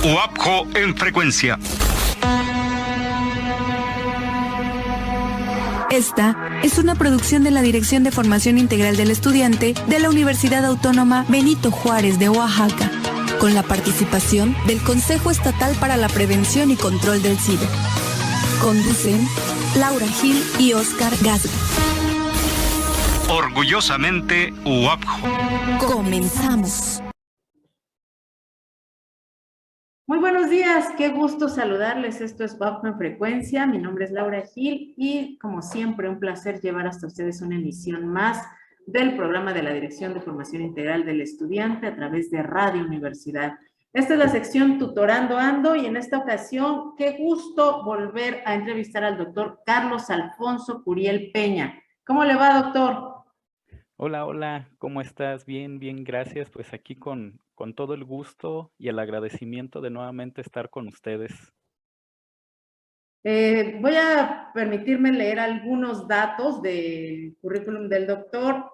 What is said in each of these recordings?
UAPJO en frecuencia. Esta es una producción de la Dirección de Formación Integral del Estudiante de la Universidad Autónoma Benito Juárez de Oaxaca, con la participación del Consejo Estatal para la Prevención y Control del SIDA. Conducen Laura Gil y Oscar Gasly. Orgullosamente UAPJO. Comenzamos. Muy buenos días, qué gusto saludarles. Esto es UAPJO en frecuencia. Mi nombre es Laura Gil y, como siempre, un placer llevar hasta ustedes una emisión más del programa de la Dirección de Formación Integral del Estudiante a través de Radio Universidad. Esta es la sección Tutorando Ando y en esta ocasión, qué gusto volver a entrevistar al doctor Carlos Alfonso Curiel Peña. ¿Cómo le va, doctor? Hola, ¿cómo estás? Bien, gracias. Pues aquí con todo el gusto y el agradecimiento de nuevamente estar con ustedes. Voy a permitirme leer algunos datos del currículum del doctor.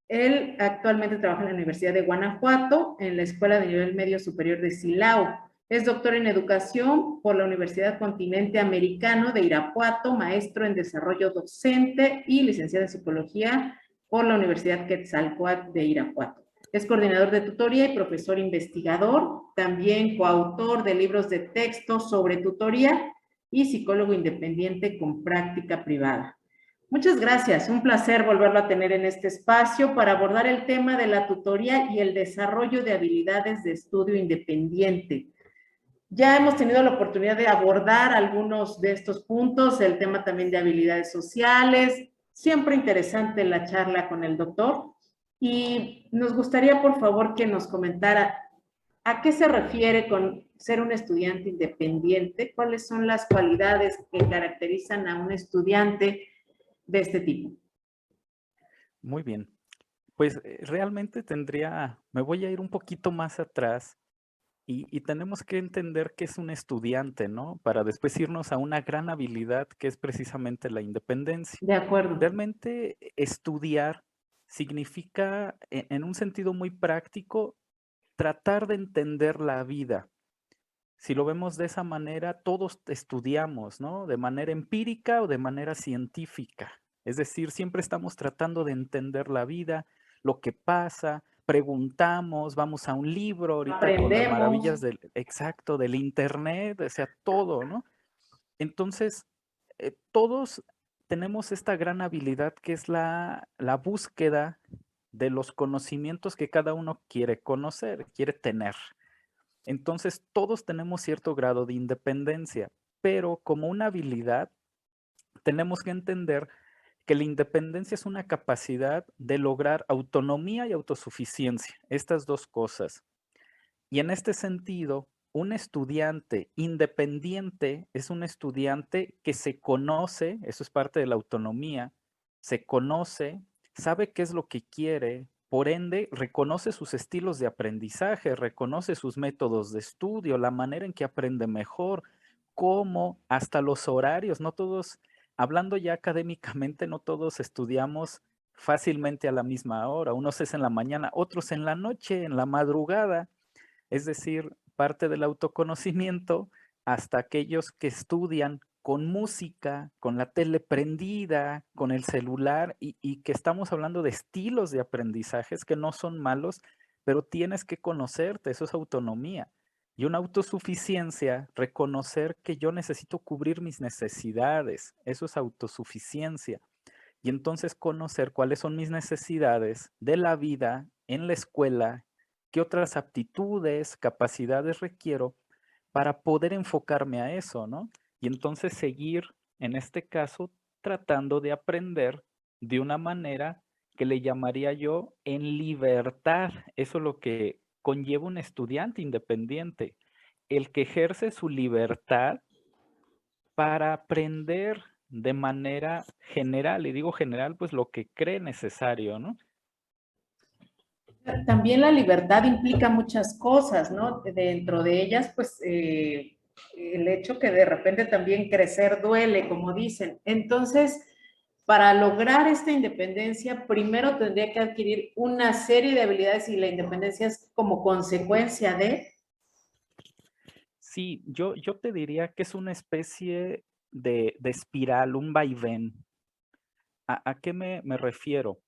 Él actualmente trabaja en la Universidad de Guanajuato, en la Escuela de Nivel Medio Superior de Silao. Es doctor en Educación por la Universidad Continente Americano de Irapuato, maestro en Desarrollo Docente y licenciado en Psicología por la Universidad Quetzalcóatl de Irapuato. Es coordinador de tutoría y profesor investigador, también coautor de libros de texto sobre tutoría y psicólogo independiente con práctica privada. Muchas gracias, un placer volverlo a tener en este espacio para abordar el tema de la tutoría y el desarrollo de habilidades de estudio independiente. Ya hemos tenido la oportunidad de abordar algunos de estos puntos, el tema también de habilidades sociales. Siempre interesante la charla con el doctor y nos gustaría, por favor, que nos comentara a qué se refiere con ser un estudiante independiente, cuáles son las cualidades que caracterizan a un estudiante de este tipo. Muy bien. Pues realmente me voy a ir un poquito más atrás y tenemos que entender que es un estudiante, ¿no? Para después irnos a una gran habilidad que es precisamente la independencia. De acuerdo. Realmente estudiar significa, en un sentido muy práctico, tratar de entender la vida. Si lo vemos de esa manera, todos estudiamos, ¿no? De manera empírica o de manera científica. Es decir, siempre estamos tratando de entender la vida, lo que pasa, preguntamos, vamos a un libro, ahorita con las maravillas del internet, o sea, todo, ¿no? Entonces, todos tenemos esta gran habilidad que es la búsqueda de los conocimientos que cada uno quiere conocer, quiere tener. Entonces, todos tenemos cierto grado de independencia, pero como una habilidad, tenemos que entender que la independencia es una capacidad de lograr autonomía y autosuficiencia, estas dos cosas. Y en este sentido, un estudiante independiente es un estudiante que se conoce, eso es parte de la autonomía, se conoce, sabe qué es lo que quiere, por ende, reconoce sus estilos de aprendizaje, reconoce sus métodos de estudio, la manera en que aprende mejor, cómo, hasta los horarios. No todos, hablando ya académicamente, no todos estudiamos fácilmente a la misma hora. Unos es en la mañana, otros en la noche, en la madrugada. Es decir, parte del autoconocimiento hasta aquellos que estudian con música, con la tele prendida, con el celular y que estamos hablando de estilos de aprendizajes que no son malos, pero tienes que conocerte, eso es autonomía. Y una autosuficiencia, reconocer que yo necesito cubrir mis necesidades, eso es autosuficiencia. Y entonces conocer cuáles son mis necesidades de la vida, en la escuela, qué otras aptitudes, capacidades requiero para poder enfocarme a eso, ¿no? Y entonces seguir, en este caso, tratando de aprender de una manera que le llamaría yo en libertad. Eso es lo que conlleva un estudiante independiente, el que ejerce su libertad para aprender de manera general, y digo general, pues lo que cree necesario, ¿no? También la libertad implica muchas cosas, ¿no? Dentro de ellas, pues, el hecho que de repente también crecer duele, como dicen. Entonces, para lograr esta independencia, primero tendría que adquirir una serie de habilidades y la independencia es como consecuencia de... Sí, yo te diría que es una especie de espiral, un vaivén. ¿A qué me refiero?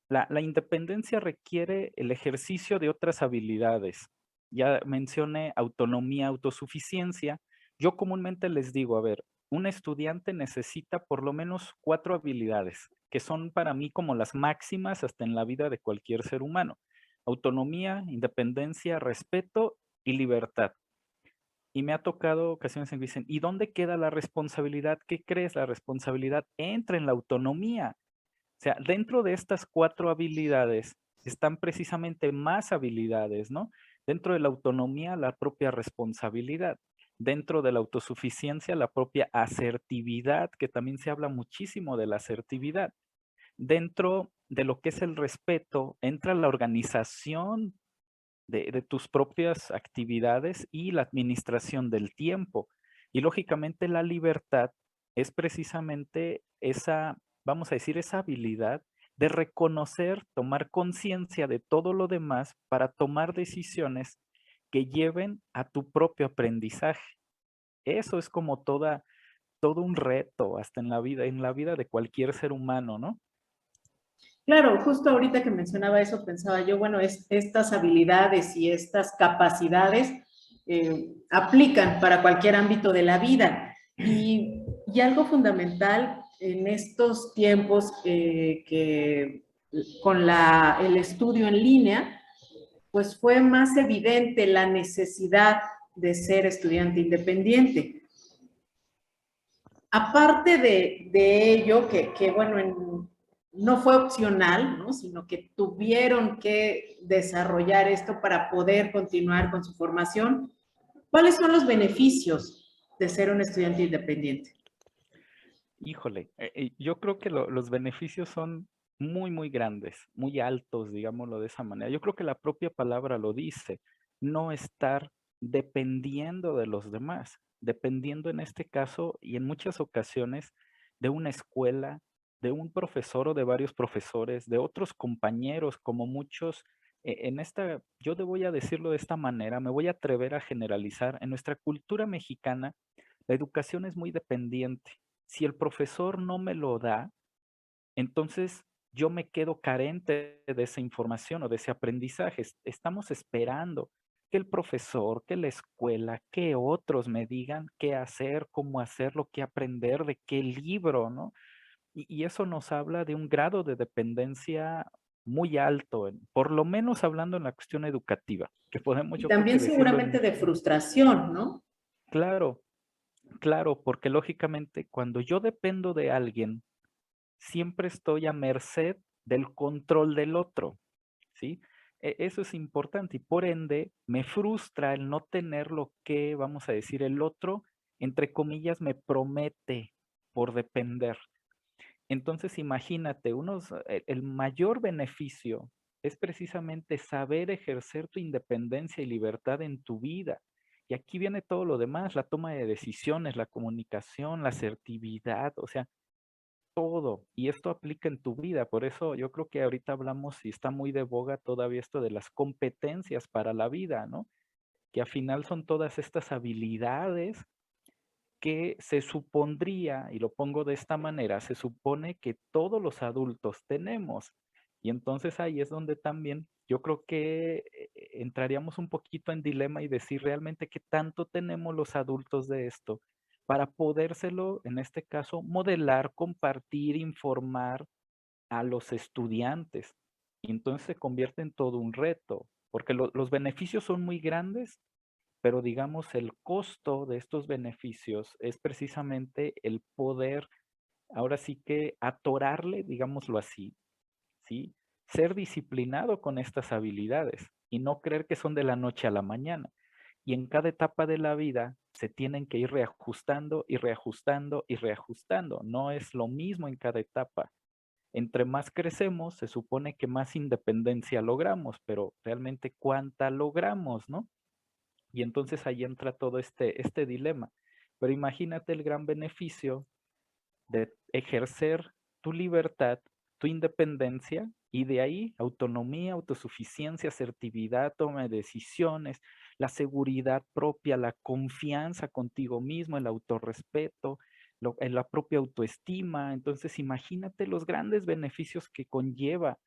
La independencia requiere el ejercicio de otras habilidades. Ya mencioné autonomía, autosuficiencia. Yo comúnmente les digo, a ver, un estudiante necesita por lo menos 4 habilidades, que son para mí como las máximas hasta en la vida de cualquier ser humano. Autonomía, independencia, respeto y libertad. Y me ha tocado ocasiones en que dicen, ¿y dónde queda la responsabilidad? ¿Qué crees? La responsabilidad entra en la autonomía. O sea, dentro de estas 4 habilidades están precisamente más habilidades, ¿no? Dentro de la autonomía, la propia responsabilidad. Dentro de la autosuficiencia, la propia asertividad, que también se habla muchísimo de la asertividad. Dentro de lo que es el respeto, entra la organización de tus propias actividades y la administración del tiempo. Y lógicamente la libertad es precisamente esa, vamos a decir, esa habilidad de reconocer, tomar conciencia de todo lo demás para tomar decisiones que lleven a tu propio aprendizaje. Eso es como todo un reto, hasta en la vida de cualquier ser humano, ¿no? Claro, justo ahorita que mencionaba eso, pensaba yo, bueno, estas habilidades y estas capacidades aplican para cualquier ámbito de la vida. Y algo fundamental en estos tiempos que con el estudio en línea, pues fue más evidente la necesidad de ser estudiante independiente. Aparte de ello, que bueno, no fue opcional, ¿no? Sino que tuvieron que desarrollar esto para poder continuar con su formación. ¿Cuáles son los beneficios de ser un estudiante independiente? Híjole, yo creo que los beneficios son muy, muy grandes, muy altos, digámoslo de esa manera. Yo creo que la propia palabra lo dice, no estar dependiendo de los demás, dependiendo en este caso y en muchas ocasiones de una escuela, de un profesor o de varios profesores, de otros compañeros, como muchos. En esta, yo te voy a decirlo de esta manera, me voy a atrever a generalizar. En nuestra cultura mexicana, la educación es muy dependiente. Si el profesor no me lo da, entonces yo me quedo carente de esa información o de ese aprendizaje. Estamos esperando que el profesor, que la escuela, que otros me digan qué hacer, cómo hacerlo, qué aprender, de qué libro, ¿no? Y eso nos habla de un grado de dependencia muy alto, por lo menos hablando en la cuestión educativa, que podemos, Y yo creo que también decirlo en seguramente de mucho. frustración, ¿no? Claro, claro, porque lógicamente cuando yo dependo de alguien, siempre estoy a merced del control del otro, ¿sí? Eso es importante y por ende me frustra el no tener lo que, vamos a decir, el otro, entre comillas, me promete por depender. Entonces, imagínate, el mayor beneficio es precisamente saber ejercer tu independencia y libertad en tu vida. Y aquí viene todo lo demás, la toma de decisiones, la comunicación, la asertividad, o sea, todo. Y esto aplica en tu vida. Por eso yo creo que ahorita hablamos y está muy de boga todavía esto de las competencias para la vida, ¿no? Que al final son todas estas habilidades que se supondría, y lo pongo de esta manera, se supone que todos los adultos tenemos. Y entonces ahí es donde también yo creo que entraríamos un poquito en dilema y decir realmente qué tanto tenemos los adultos de esto para podérselo, en este caso, modelar, compartir, informar a los estudiantes. Y entonces se convierte en todo un reto, porque los beneficios son muy grandes, pero digamos el costo de estos beneficios es precisamente el poder, ahora sí que atorarle, digámoslo así, ¿sí? Ser disciplinado con estas habilidades y no creer que son de la noche a la mañana. Y en cada etapa de la vida se tienen que ir reajustando y reajustando y reajustando. No es lo mismo en cada etapa. Entre más crecemos, se supone que más independencia logramos, pero realmente cuánta logramos, ¿no? Y entonces ahí entra todo este dilema. Pero imagínate el gran beneficio de ejercer tu libertad, tu independencia y de ahí autonomía, autosuficiencia, asertividad, toma de decisiones. la seguridad propia, la confianza contigo mismo, el autorrespeto, la propia autoestima. Entonces, imagínate los grandes beneficios que conlleva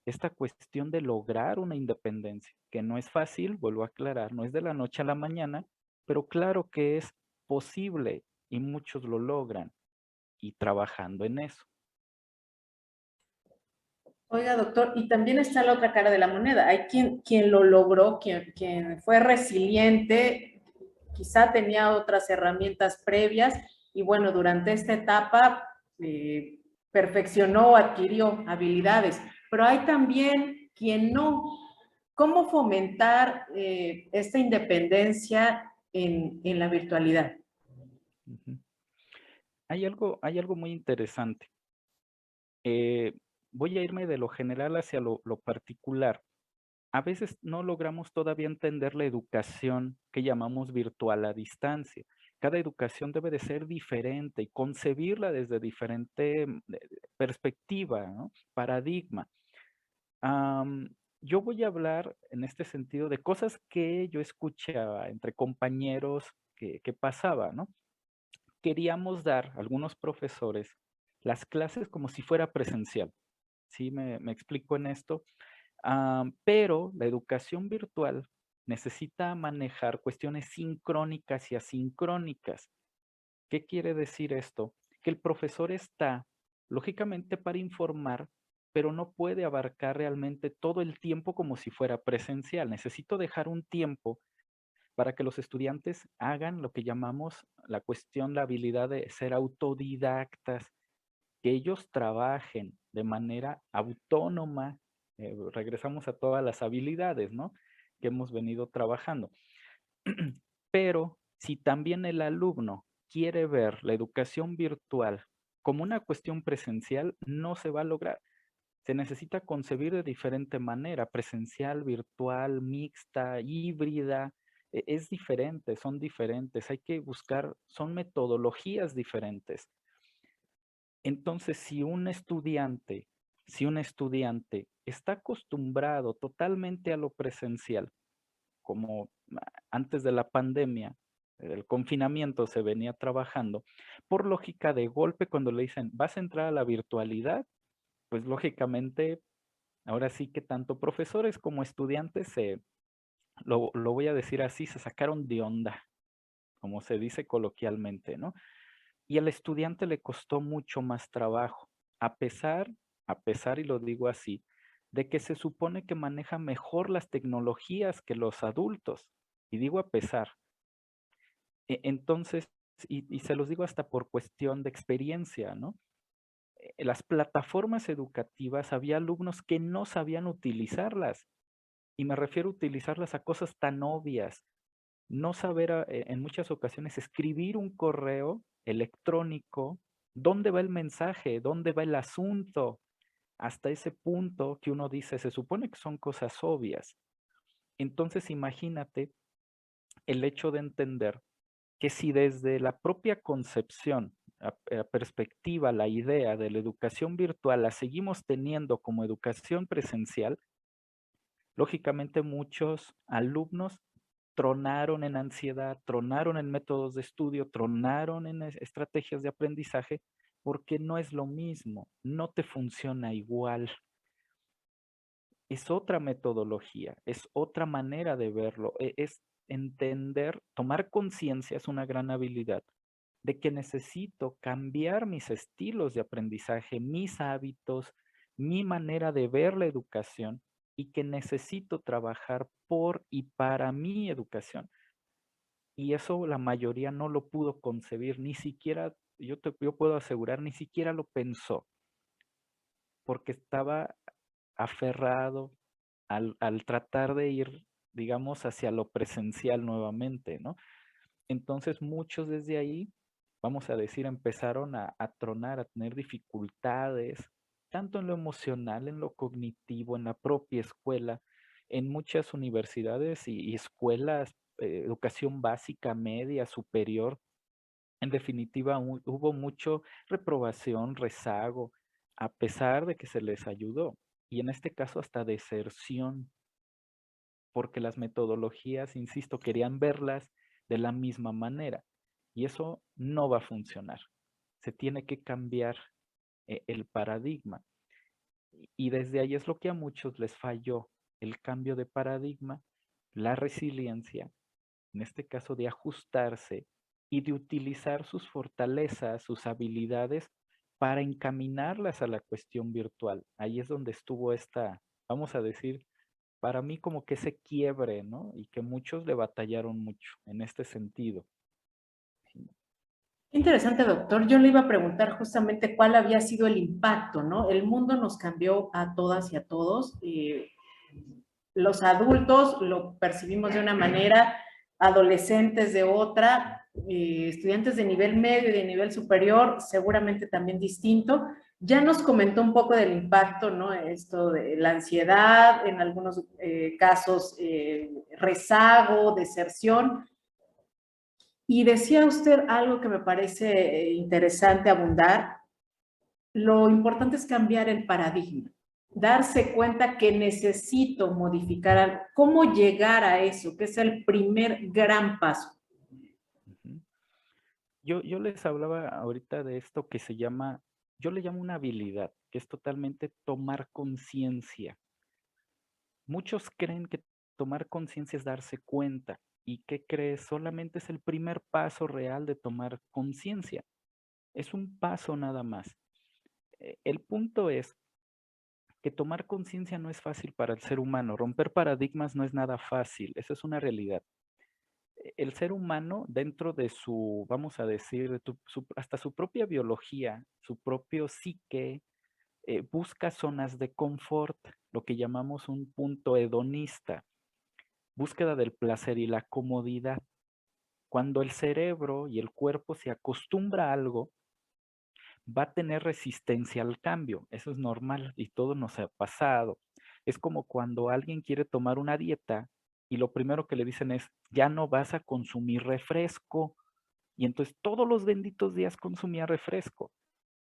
esta cuestión de lograr una independencia, que no es fácil, vuelvo a aclarar, no es de la noche a la mañana, pero claro que es posible y muchos lo logran y trabajando en eso. Oiga, doctor, y también está la otra cara de la moneda. Hay quien lo logró, quien fue resiliente, quizá tenía otras herramientas previas y bueno, durante esta etapa perfeccionó, adquirió habilidades, pero hay también quien no. ¿Cómo fomentar esta independencia en la virtualidad? Ujú. Hay algo muy interesante. Eh, Voy a irme de lo general hacia lo particular. A veces no logramos todavía entender la educación que llamamos virtual a distancia. Cada educación debe de ser diferente y concebirla desde diferente perspectiva, ¿no? Paradigma. Am, yo voy a hablar en este sentido de cosas que yo escuchaba entre compañeros que pasaba, ¿no? Queríamos dar, algunos profesores, las clases como si fuera presencial. ¿Sí me explico en esto? Pero la educación virtual necesita manejar cuestiones sincrónicas y asincrónicas. ¿Qué quiere decir esto? Que el profesor está, lógicamente, para informar, pero no puede abarcar realmente todo el tiempo como si fuera presencial. Necesito dejar un tiempo para que los estudiantes hagan lo que llamamos la cuestión, la habilidad de ser autodidactas, que ellos trabajen de manera autónoma. Regresamos a todas las habilidades, ¿no? Que hemos venido trabajando. Pero si también el alumno quiere ver la educación virtual como una cuestión presencial, no se va a lograr. Se necesita concebir de diferente manera, presencial, virtual, mixta, híbrida. Es diferente, son diferentes. Hay que buscar, son metodologías diferentes. Entonces, si un estudiante está acostumbrado totalmente a lo presencial, como antes de la pandemia, el confinamiento se venía trabajando, por lógica de golpe, cuando le dicen, vas a entrar a la virtualidad, pues lógicamente, ahora sí que tanto profesores como estudiantes lo voy a decir así, se sacaron de onda, como se dice coloquialmente, ¿no? Y al estudiante le costó mucho más trabajo, a pesar, y lo digo así, de que se supone que maneja mejor las tecnologías que los adultos. Y digo a pesar. Entonces, y se los digo hasta por cuestión de experiencia, ¿no? Las plataformas educativas, había alumnos que no sabían utilizarlas. Y me refiero a utilizarlas a cosas tan obvias. No saber en muchas ocasiones escribir un correo electrónico, dónde va el mensaje, dónde va el asunto, hasta ese punto que uno dice, se supone que son cosas obvias. Entonces imagínate el hecho de entender que si desde la propia concepción, perspectiva, la idea de la educación virtual la seguimos teniendo como educación presencial, lógicamente muchos alumnos tronaron en ansiedad, tronaron en métodos de estudio, tronaron en estrategias de aprendizaje, porque no es lo mismo, no te funciona igual. Es otra metodología, es otra manera de verlo, es entender, tomar conciencia es una gran habilidad de que necesito cambiar mis estilos de aprendizaje, mis hábitos, mi manera de ver la educación y que necesito trabajar por y para mi educación. Y eso la mayoría no lo pudo concebir, ni siquiera, yo puedo asegurar, ni siquiera lo pensó, porque estaba aferrado al tratar de ir, digamos, hacia lo presencial nuevamente, ¿no? Entonces muchos desde ahí, vamos a decir, empezaron a tronar, a tener dificultades, tanto en lo emocional, en lo cognitivo, en la propia escuela, en muchas universidades y escuelas, educación básica, media, superior. En definitiva, hubo mucho reprobación, rezago, a pesar de que se les ayudó. Y en este caso hasta deserción. porque las metodologías, insisto, querían verlas de la misma manera. Y eso no va a funcionar. Se tiene que cambiar el paradigma. Y desde ahí es lo que a muchos les falló, el cambio de paradigma, la resiliencia, en este caso de ajustarse y de utilizar sus fortalezas, sus habilidades para encaminarlas a la cuestión virtual. Ahí es donde estuvo esta, vamos a decir, para mí como que ese quiebre, ¿no? Y que muchos le batallaron mucho en este sentido. Interesante, doctor. Yo le iba a preguntar justamente cuál había sido el impacto, ¿no? El mundo nos cambió a todas y a todos. Los adultos lo percibimos de una manera, adolescentes de otra, estudiantes de nivel medio y de nivel superior seguramente también distinto. Ya nos comentó un poco del impacto, ¿no? Esto de la ansiedad, en algunos casos rezago, deserción. Y decía usted algo que me parece interesante abundar. Lo importante es cambiar el paradigma, darse cuenta que necesito modificar algo. ¿Cómo llegar a eso? Que es el primer gran paso. Ujú. Yo les hablaba ahorita de esto que se llama, yo le llamo una habilidad, que es totalmente tomar conciencia. Muchos creen que tomar conciencia es darse cuenta. ¿Y qué crees? Solamente es el primer paso real de tomar conciencia. Es un paso nada más. El punto es que tomar conciencia no es fácil para el ser humano. Romper paradigmas no es nada fácil. Esa es una realidad. El ser humano, dentro de su, vamos a decir, hasta su propia biología, su propio psique, busca zonas de confort, lo que llamamos un punto hedonista, búsqueda del placer y la comodidad. Cuando el cerebro y el cuerpo se acostumbra a algo, va a tener resistencia al cambio. Eso es normal y todo nos ha pasado. Es como cuando alguien quiere tomar una dieta y lo primero que le dicen es, ya no vas a consumir refresco. Y entonces todos los benditos días consumía refresco.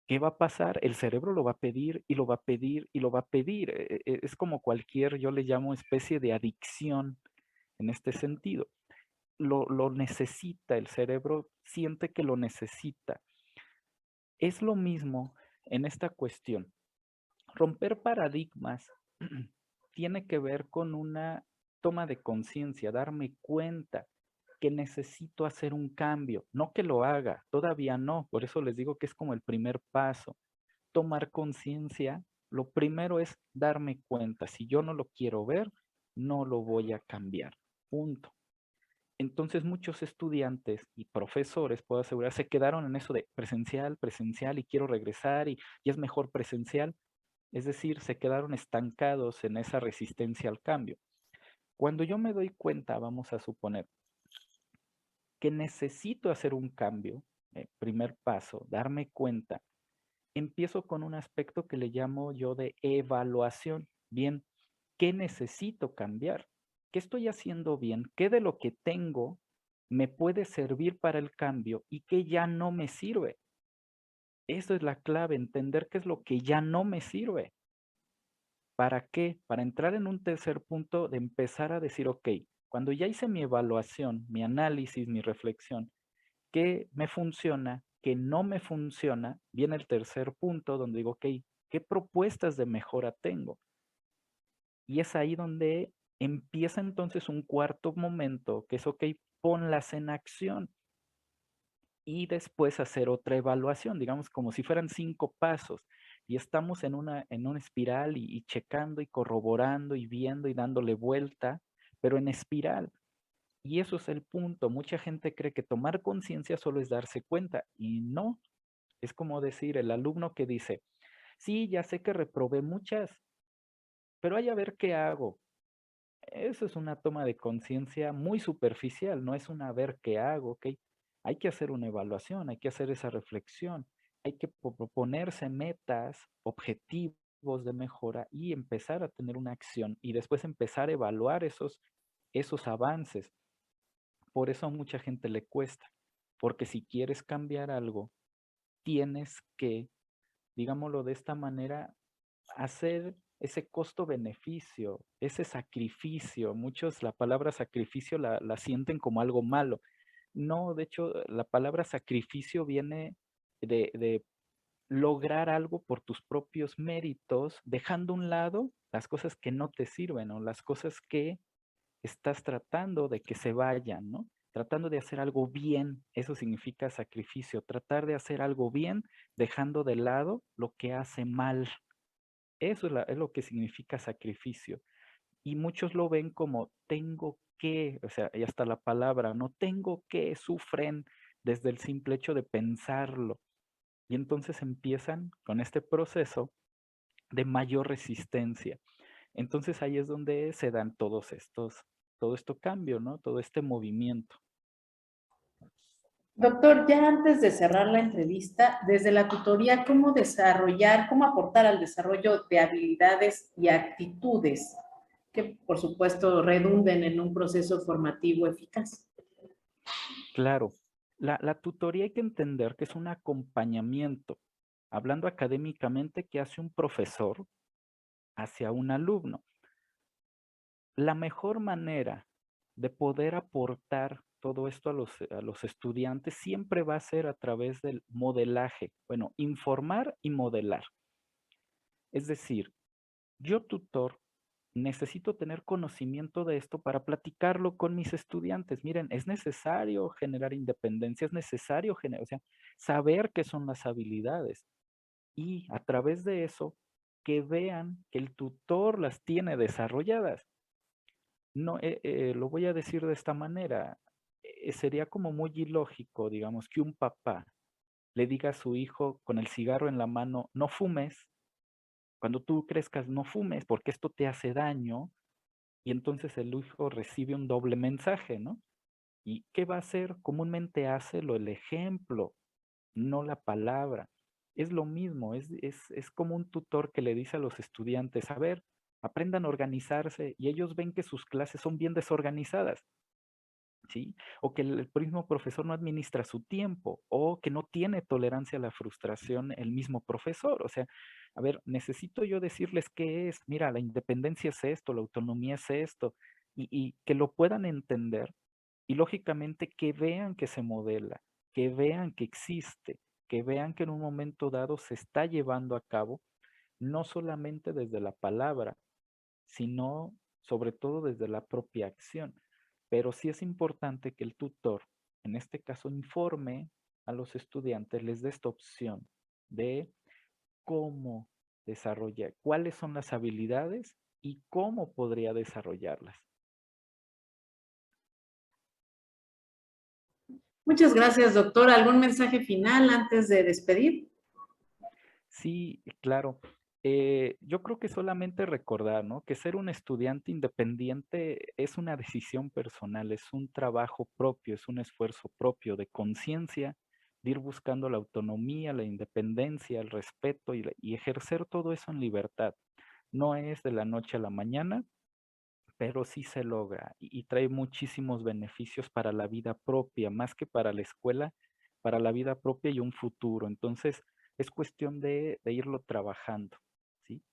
¿Qué va a pasar? El cerebro lo va a pedir y lo va a pedir y lo va a pedir. Es como cualquier, yo le llamo especie de adicción en este sentido. Lo necesita, el cerebro siente que lo necesita. Es lo mismo en esta cuestión. Romper paradigmas tiene que ver con una toma de conciencia, darme cuenta que necesito hacer un cambio, no que lo haga, todavía no, por eso les digo que es como el primer paso. Tomar conciencia, lo primero es darme cuenta, si yo no lo quiero ver, no lo voy a cambiar, punto. Entonces muchos estudiantes y profesores, puedo asegurar, se quedaron en eso de presencial, presencial y quiero regresar y es mejor presencial. Es decir, se quedaron estancados en esa resistencia al cambio. Cuando yo me doy cuenta, vamos a suponer, que necesito hacer un cambio, primer paso, darme cuenta, empiezo con un aspecto que le llamo yo de evaluación. Bien, ¿qué necesito cambiar? ¿Qué estoy haciendo bien? ¿Qué de lo que tengo me puede servir para el cambio y qué ya no me sirve? Eso es la clave, entender qué es lo que ya no me sirve. ¿Para qué? Para entrar en un tercer punto de empezar a decir, ok, cuando ya hice mi evaluación, mi análisis, mi reflexión, ¿qué me funciona? ¿Qué no me funciona? Viene el tercer punto donde digo, ok, ¿qué propuestas de mejora tengo? Y es ahí donde empieza entonces un cuarto momento, que es, ok, ponlas en acción. Y después hacer otra evaluación, digamos como si fueran 5 pasos. Y estamos en una espiral y checando y corroborando y viendo y dándole vuelta, pero en espiral. Y eso es el punto. Mucha gente cree que tomar conciencia solo es darse cuenta y no. Es como decir el alumno que dice, sí, ya sé que reprobé muchas, pero hay a ver qué hago. Eso es una toma de conciencia muy superficial, no es una a ver qué hago, ¿ok? Hay que hacer una evaluación, hay que hacer esa reflexión, hay que proponerse metas, objetivos de mejora y empezar a tener una acción y después empezar a evaluar esos avances. Por eso a mucha gente le cuesta, porque si quieres cambiar algo, tienes que, digámoslo de esta manera, hacer ese costo-beneficio, ese sacrificio. Muchos la palabra sacrificio la sienten como algo malo. No, de hecho, la palabra sacrificio viene de lograr algo por tus propios méritos, dejando a un lado las cosas que no te sirven o las cosas que estás tratando de que se vayan, ¿no? Tratando de hacer algo bien, eso significa sacrificio, tratar de hacer algo bien, dejando de lado lo que hace mal. Eso es lo que significa sacrificio. Y muchos lo ven como tengo que, o sea, y hasta la palabra, no tengo que, sufren desde el simple hecho de pensarlo. Y entonces empiezan con este proceso de mayor resistencia. Entonces ahí es donde se dan todo este cambio, ¿no? Todo este movimiento. Doctor, ya antes de cerrar la entrevista, desde la tutoría, ¿cómo desarrollar, cómo aportar al desarrollo de habilidades y actitudes que, por supuesto, redunden en un proceso formativo eficaz? Claro, la tutoría hay que entender que es un acompañamiento, hablando académicamente, que hace un profesor hacia un alumno. La mejor manera de poder aportar todo esto a los estudiantes siempre va a ser a través del modelaje. Bueno, informar y modelar. Es decir, yo tutor necesito tener conocimiento de esto para platicarlo con mis estudiantes. Miren, es necesario generar independencia, es necesario o sea, saber qué son las habilidades y a través de eso que vean que el tutor las tiene desarrolladas. No, lo voy a decir de esta manera. Sería como muy ilógico, digamos, que un papá le diga a su hijo con el cigarro en la mano, no fumes, cuando tú crezcas no fumes porque esto te hace daño, y entonces el hijo recibe un doble mensaje, ¿no? ¿Y qué va a hacer? Comúnmente hace el ejemplo, no la palabra. Es lo mismo, es como un tutor que le dice a los estudiantes, a ver, aprendan a organizarse, y ellos ven que sus clases son bien desorganizadas, ¿sí? O que el mismo profesor no administra su tiempo, o que no tiene tolerancia a la frustración el mismo profesor. O sea, a ver, necesito yo decirles qué es, mira, la independencia es esto, la autonomía es esto, y que lo puedan entender, y lógicamente que vean que se modela, que vean que existe, que vean que en un momento dado se está llevando a cabo, no solamente desde la palabra, sino sobre todo desde la propia acción. Pero sí es importante que el tutor, en este caso, informe a los estudiantes, les dé esta opción de cómo desarrollar, cuáles son las habilidades y cómo podría desarrollarlas. Muchas gracias, doctor. ¿Algún mensaje final antes de despedir? Sí, claro. Yo creo que solamente recordar, ¿no? Que ser un estudiante independiente es una decisión personal, es un trabajo propio, es un esfuerzo propio de conciencia, de ir buscando la autonomía, la independencia, el respeto y ejercer todo eso en libertad. No es de la noche a la mañana, pero sí se logra y trae muchísimos beneficios para la vida propia, más que para la escuela, para la vida propia y un futuro. Entonces, es cuestión de irlo trabajando, ¿sí?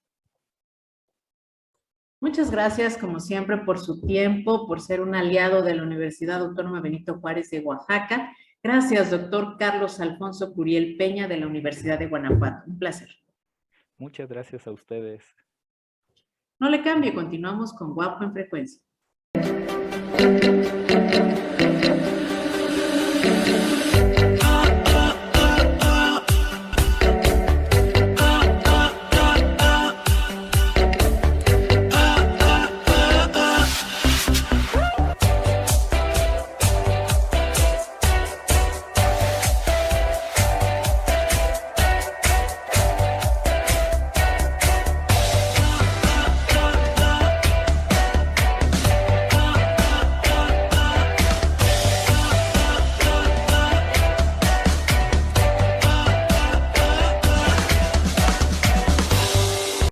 Muchas gracias, como siempre, por su tiempo, por ser un aliado de la Universidad Autónoma Benito Juárez de Oaxaca. Gracias, doctor Carlos Alfonso Curiel Peña, de la Universidad de Guanajuato. Un placer. Muchas gracias a ustedes. No le cambie, continuamos con Guapo en Frecuencia.